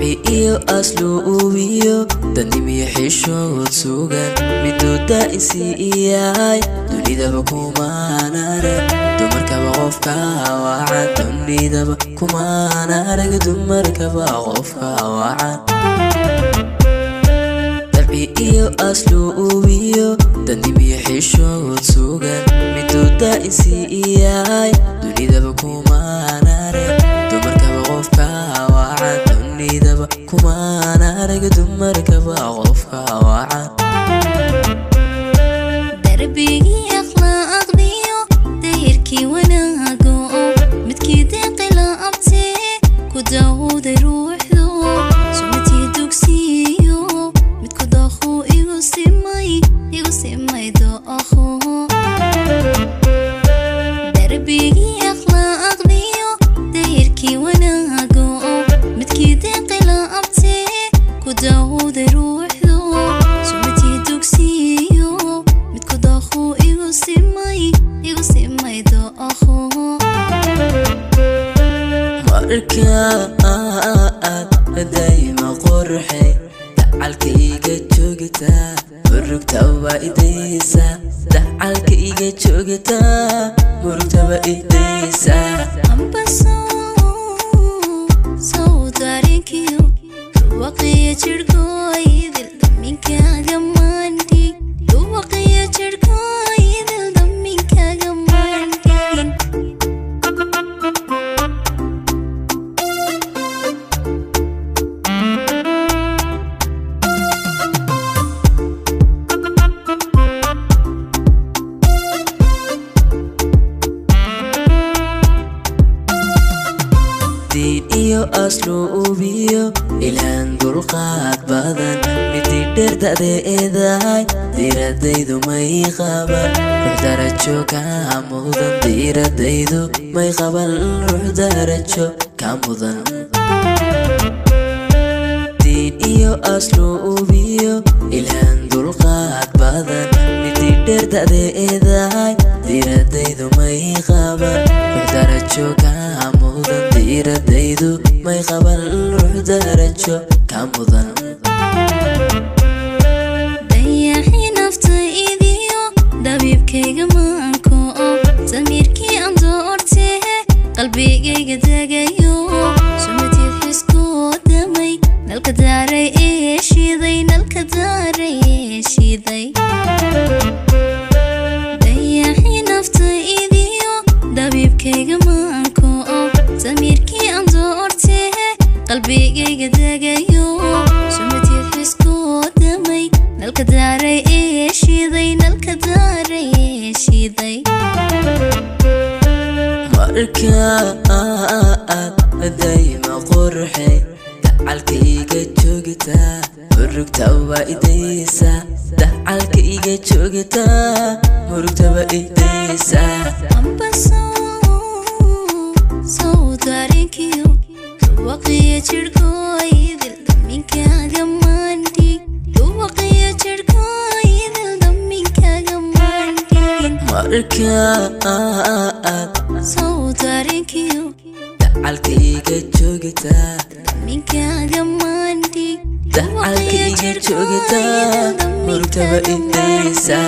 iyo asluubiyo danimi xishood sugan miduda isiyay dunidaba kumaanare dumarkaba qofka wacan dunidaba kumaanare dumarkaba qofka wacan iyo asluubiyo danimi xishood sugan miduda isiyay dunidaba kumaanare dumarkaba qofka wacan dunidaba kumaanare dumarkaba qofka wacan darbigi akhlaaqdiyo dayrkii wanaago midkii deeqila abte ku daawuday ruuxdu sumatii dugsiyo midku daaqo igu simay dooqo darbigi akhlaaqdiyo dayrkii wanaago midkii deeqila abte ku daawuday ruuxdu sumatii dugsiyo midku daaqo igu simay dooqo markaad dayma qurxay dacalkayga joogtaa murugtaba idaysa dacalkayga joogtaa murugtaba idaysa ambaso sawdarinkiyo waqiya jirkooydil daminkaaga maandhig waqiya jirkooydil daminkaaga maandhigin iyo asluubiyo ilaan dulqaad badan midii dheer da'deedahay diiradaydu may qaban ruux darajo kaa mudan diiradaydu may qaban ruux darajo kaa mudan diin iyo asluubiyo ilaan dulqaad badan midii dheer da'deedahay diiradaydu may qaban ruux darajo kaa mudan diiradaydu may qaban ruux darajo kaa mudan dayaxi naftaydiyo dabiibkayga maanko damiirkii aan doortee qalbigayga dagayo sumatid xiskoo damay nalka daaray ee shiday dayaxi naftaydiyo dabiibkayga maanko damiirkii aan doortee qalbigayga dagayo sumatid xiskoo damay nalka daaray ee shiday markaad dayma qurxay dacalkayga joogtaa murugtaba idaysa dacalkayga joogtaa murugtaba idaysa ambaso sawdarinkiyo waqiya jirkooydil daminkaaga maandhig waqiya jirkooydil daminkaaga maandhigin markaad sawdarinkiyo dacalkayga joogtaa daminkaaga maandhig dacalkayga joogtaa murugtaba idaysa